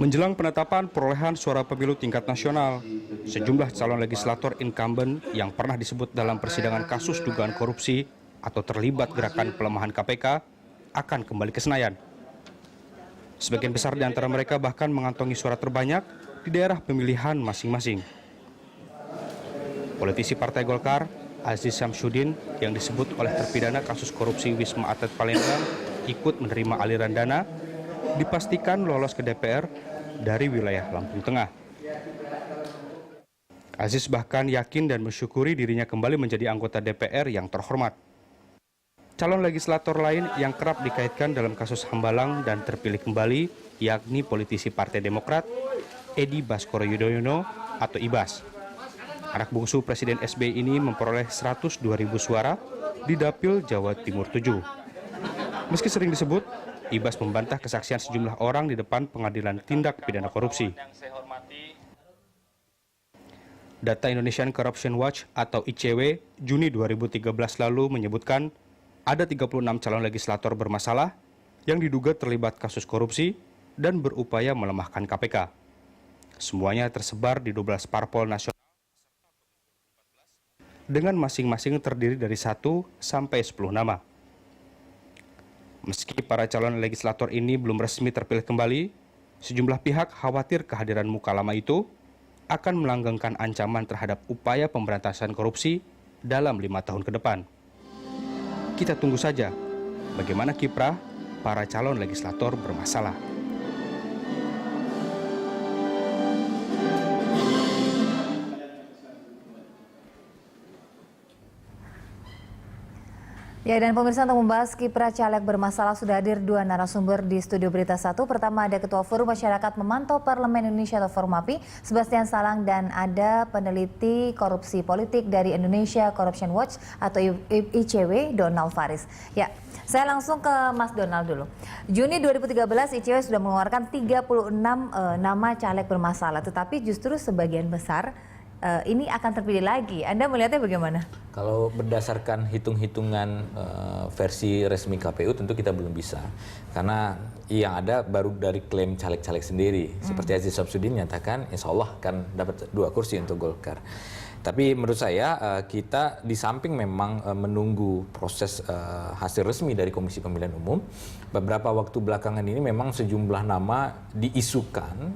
Menjelang penetapan perolehan suara pemilu tingkat nasional, sejumlah calon legislator incumbent yang pernah disebut dalam persidangan kasus dugaan korupsi atau terlibat gerakan pelemahan KPK akan kembali ke Senayan. Sebagian besar di antara mereka bahkan mengantongi suara terbanyak di daerah pemilihan masing-masing. Politisi Partai Golkar, Aziz Syamsuddin, yang disebut oleh terpidana kasus korupsi Wisma Atlet Palembang ikut menerima aliran dana, dipastikan lolos ke DPR dari wilayah Lampung Tengah. Aziz bahkan yakin dan mensyukuri dirinya kembali menjadi anggota DPR yang terhormat. Calon legislator lain yang kerap dikaitkan dalam kasus Hambalang dan terpilih kembali yakni politisi Partai Demokrat, Edi Baskoro Yudhoyono atau Ibas. Anak bungsu Presiden SBY ini memperoleh 102.000 suara di Dapil Jawa Timur 7. Meski sering disebut, Ibas membantah kesaksian sejumlah orang di depan Pengadilan Tindak Pidana Korupsi. Data Indonesian Corruption Watch atau ICW Juni 2013 lalu menyebutkan ada 36 calon legislator bermasalah yang diduga terlibat kasus korupsi dan berupaya melemahkan KPK. Semuanya tersebar di 12 parpol nasional dengan masing-masing terdiri dari 1 sampai 10 nama. Meski para calon legislator ini belum resmi terpilih kembali, sejumlah pihak khawatir kehadiran muka lama itu akan melanggengkan ancaman terhadap upaya pemberantasan korupsi dalam 5 tahun ke depan. Kita tunggu saja bagaimana kiprah para calon legislator bermasalah. Ya, dan pemirsa, untuk membahas kiprah caleg bermasalah sudah hadir 2 narasumber di Studio Berita 1. Pertama ada Ketua Forum Masyarakat Memantau Parlemen Indonesia atau Formapi, Sebastian Salang, dan ada peneliti korupsi politik dari Indonesia Corruption Watch atau ICW, Donald Faris. Ya, saya langsung ke Mas Donald dulu. Juni 2013 ICW sudah mengeluarkan 36 nama caleg bermasalah, tetapi justru sebagian besar ini akan terpilih lagi. Anda melihatnya bagaimana? Kalau berdasarkan hitung-hitungan versi resmi KPU tentu kita belum bisa. Karena yang ada baru dari klaim caleg-caleg sendiri. Seperti Aziz Syamsuddin nyatakan insya Allah akan dapat 2 kursi untuk Golkar. Tapi menurut saya kita di samping memang menunggu proses hasil resmi dari Komisi Pemilihan Umum, beberapa waktu belakangan ini memang sejumlah nama diisukan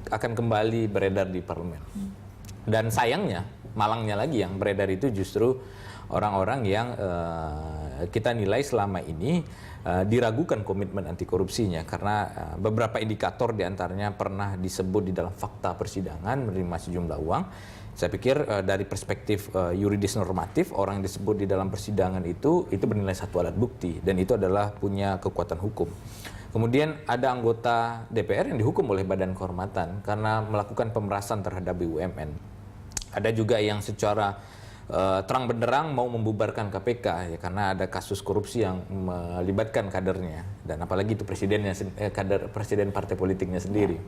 akan kembali beredar di parlemen. Dan sayangnya, malangnya lagi yang beredar itu justru orang-orang yang kita nilai selama ini diragukan komitmen anti korupsinya karena beberapa indikator diantaranya pernah disebut di dalam fakta persidangan menerima sejumlah uang. Saya pikir dari perspektif yuridis normatif orang yang disebut di dalam persidangan itu bernilai satu alat bukti dan itu adalah punya kekuatan hukum. Kemudian ada anggota DPR yang dihukum oleh Badan Kehormatan karena melakukan pemerasan terhadap BUMN. Ada juga yang secara terang benderang mau membubarkan KPK ya karena ada kasus korupsi yang melibatkan kadernya dan apalagi itu kader presiden partai politiknya sendiri.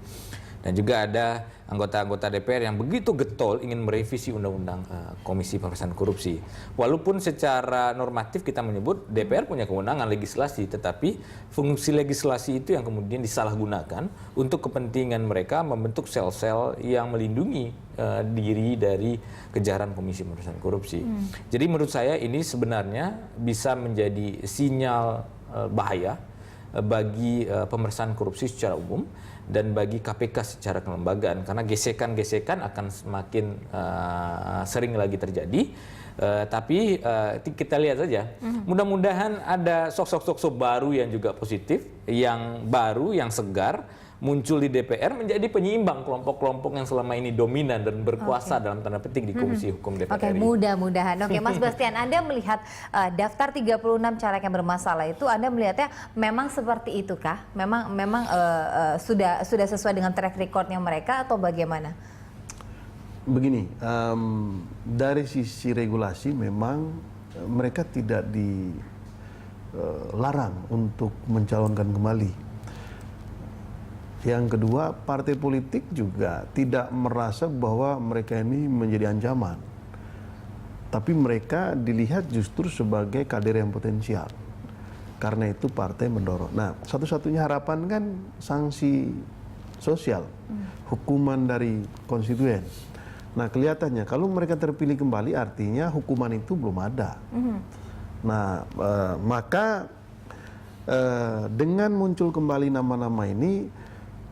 Dan juga ada anggota-anggota DPR yang begitu getol ingin merevisi undang-undang Komisi Pemberantasan Korupsi. Walaupun secara normatif kita menyebut DPR punya kewenangan legislasi, tetapi fungsi legislasi itu yang kemudian disalahgunakan untuk kepentingan mereka membentuk sel-sel yang melindungi diri dari kejaran Komisi Pemberantasan Korupsi. Jadi menurut saya ini sebenarnya bisa menjadi sinyal bahaya bagi pemberantasan korupsi secara umum dan bagi KPK secara kelembagaan karena gesekan-gesekan akan semakin sering lagi terjadi. Tapi kita lihat saja, mudah-mudahan ada sosok-sosok baru yang juga positif, yang baru, yang segar muncul di DPR menjadi penyeimbang kelompok-kelompok yang selama ini dominan dan berkuasa dalam tanda petik di Komisi Hukum DPR. Oke, mudah-mudahan. Oke, Mas Bastian, Anda melihat daftar 36 caleg yang bermasalah itu, Anda melihatnya memang seperti itu kah? Memang sudah sesuai dengan track recordnya mereka atau bagaimana? Begini, dari sisi regulasi memang mereka tidak dilarang untuk mencalonkan kembali. Yang kedua, partai politik juga tidak merasa bahwa mereka ini menjadi ancaman. Tapi mereka dilihat justru sebagai kader yang potensial. Karena itu partai mendorong. Nah, satu-satunya harapan kan sanksi sosial, hukuman dari konstituen. Nah, kelihatannya kalau mereka terpilih kembali artinya hukuman itu belum ada. Nah, maka dengan muncul kembali nama-nama ini,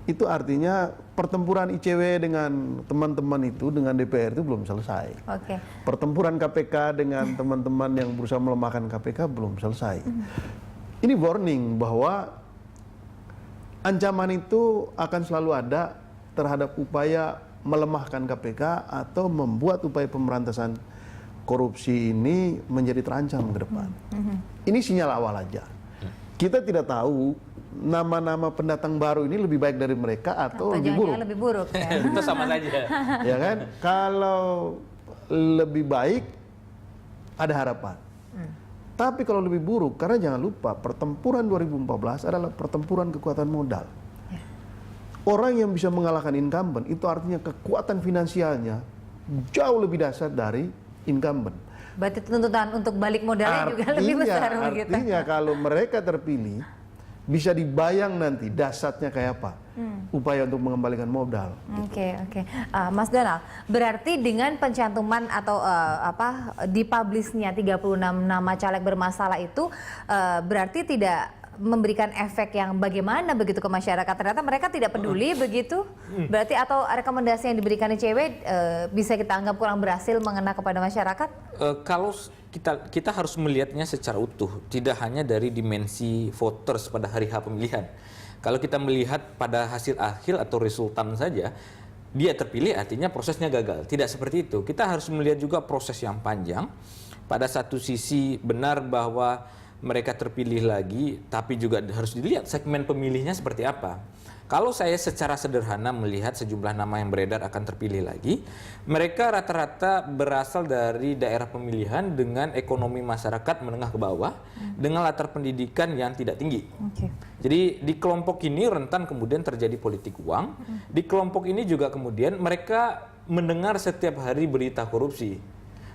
itu artinya pertempuran ICW dengan teman-teman itu, dengan DPR itu belum selesai. Oke. Pertempuran KPK dengan teman-teman yang berusaha melemahkan KPK belum selesai. Ini warning bahwa ancaman itu akan selalu ada terhadap upaya melemahkan KPK atau membuat upaya pemberantasan korupsi ini menjadi terancam ke depan. Ini sinyal awal aja. Kita tidak tahu nama-nama pendatang baru ini lebih baik dari mereka atau lebih buruk. Lebih buruk ya. Itu sama saja. Ya kan? Kalau lebih baik ada harapan. Tapi kalau lebih buruk, karena jangan lupa pertempuran 2014 adalah pertempuran kekuatan modal. Orang yang bisa mengalahkan incumbent itu artinya kekuatan finansialnya jauh lebih dahsyat dari incumbent. Berarti tuntutan untuk balik modalnya juga lebih besar begitu. Artinya kalau mereka terpilih, bisa dibayang nanti dahsyatnya kayak apa. Upaya untuk mengembalikan modal. Oke. Mas Donald, berarti dengan pencantuman atau dipublishnya 36 nama caleg bermasalah itu berarti tidak memberikan efek yang bagaimana begitu ke masyarakat? Ternyata mereka tidak peduli begitu? Berarti atau rekomendasi yang diberikan ICW bisa kita anggap kurang berhasil mengena kepada masyarakat? Kalau kita harus melihatnya secara utuh, tidak hanya dari dimensi voters pada hari H pemilihan. Kalau kita melihat pada hasil akhir atau resultan saja, dia terpilih artinya prosesnya gagal. Tidak seperti itu. Kita harus melihat juga proses yang panjang. Pada satu sisi benar bahwa mereka terpilih lagi, tapi juga harus dilihat segmen pemilihnya seperti apa. Kalau saya secara sederhana melihat sejumlah nama yang beredar akan terpilih lagi, mereka rata-rata berasal dari daerah pemilihan dengan ekonomi masyarakat menengah ke bawah, dengan latar pendidikan yang tidak tinggi. Jadi di kelompok ini rentan kemudian terjadi politik uang, di kelompok ini juga kemudian mereka mendengar setiap hari berita korupsi.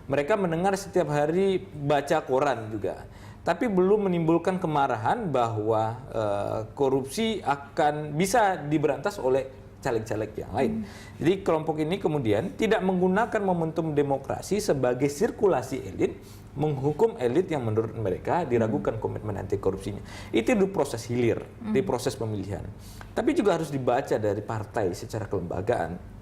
Mereka mendengar setiap hari baca koran juga. Tapi belum menimbulkan kemarahan bahwa korupsi akan bisa diberantas oleh caleg-caleg yang lain. Jadi kelompok ini kemudian tidak menggunakan momentum demokrasi sebagai sirkulasi elit, menghukum elit yang menurut mereka diragukan komitmen anti korupsinya. Itu di proses hilir, di proses pemilihan. Tapi juga harus dibaca dari partai secara kelembagaan,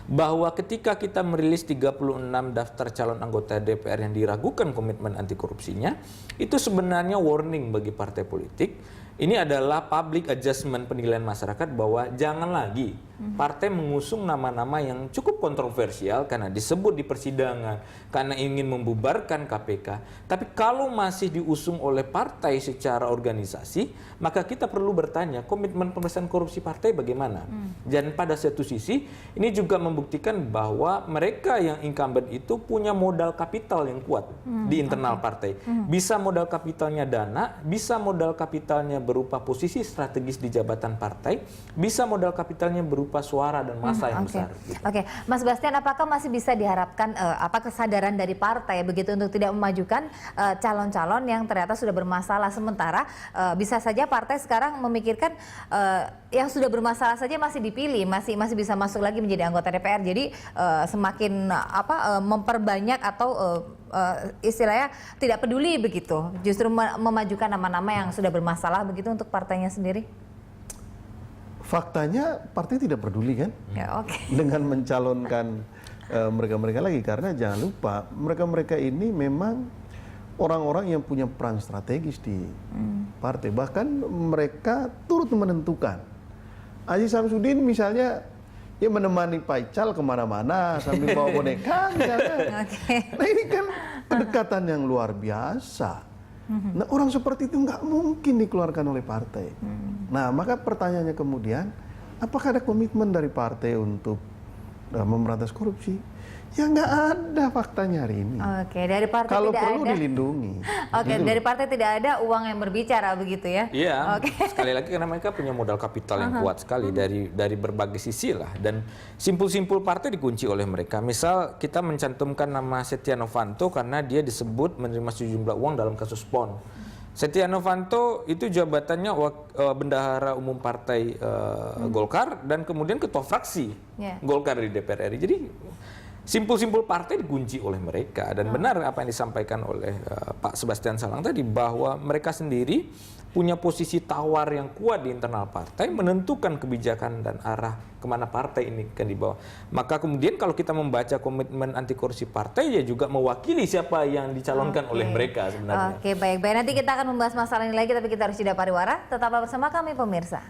bahwa ketika kita merilis 36 daftar calon anggota DPR yang diragukan komitmen anti korupsinya, itu sebenarnya warning bagi partai politik. Ini adalah public adjustment penilaian masyarakat bahwa jangan lagi partai mengusung nama-nama yang cukup kontroversial karena disebut di persidangan, karena ingin membubarkan KPK. Tapi kalau masih diusung oleh partai secara organisasi, maka kita perlu bertanya komitmen pemberantasan korupsi partai bagaimana. Dan pada satu sisi ini juga membuktikan bahwa mereka yang incumbent itu punya modal kapital yang kuat di internal partai. Bisa modal kapitalnya dana, bisa modal kapitalnya berupa posisi strategis di jabatan partai, bisa modal kapitalnya berupa suara dan massa yang besar. Oke, Mas Bastian, apakah masih bisa diharapkan kesadaran dari partai begitu untuk tidak memajukan calon-calon yang ternyata sudah bermasalah, sementara bisa saja partai sekarang memikirkan yang sudah bermasalah saja masih dipilih, masih bisa masuk lagi menjadi anggota DPR. Jadi semakin memperbanyak atau istilahnya tidak peduli begitu, justru memajukan nama-nama yang sudah bermasalah begitu untuk partainya sendiri? Faktanya partai tidak peduli kan dengan mencalonkan mereka-mereka lagi, karena jangan lupa mereka-mereka ini memang orang-orang yang punya peran strategis di partai, bahkan mereka turut menentukan. Aziz Samsudin misalnya ya menemani Pak Ical kemana-mana sambil bawa boneka misalnya. Nah ini kan kedekatan yang luar biasa. Nah orang seperti itu nggak mungkin dikeluarkan oleh partai. Nah maka pertanyaannya kemudian, apakah ada komitmen dari partai untuk memberantas korupsi? Ya nggak ada faktanya hari ini. Dari partai kalau tidak perlu ada. dilindungi. Dari partai tidak ada uang yang berbicara begitu ya? Iya. Sekali lagi karena mereka punya modal kapital yang kuat sekali dari berbagai sisi lah, dan simpul-simpul partai dikunci oleh mereka. Misal kita mencantumkan nama Setia Novanto karena dia disebut menerima sejumlah uang dalam kasus PON. Setia Novanto itu jabatannya bendahara umum partai Golkar dan kemudian ketua fraksi Golkar di DPR RI. Jadi simpul-simpul partai dikunci oleh mereka dan benar apa yang disampaikan oleh Pak Sebastian Salang tadi bahwa mereka sendiri punya posisi tawar yang kuat di internal partai menentukan kebijakan dan arah kemana partai ini akan dibawa. Maka kemudian kalau kita membaca komitmen anti korupsi partai ya juga mewakili siapa yang dicalonkan oleh mereka sebenarnya. Oke, baik. Nanti kita akan membahas masalah ini lagi tapi kita harus jeda pariwara. Tetaplah bersama kami pemirsa.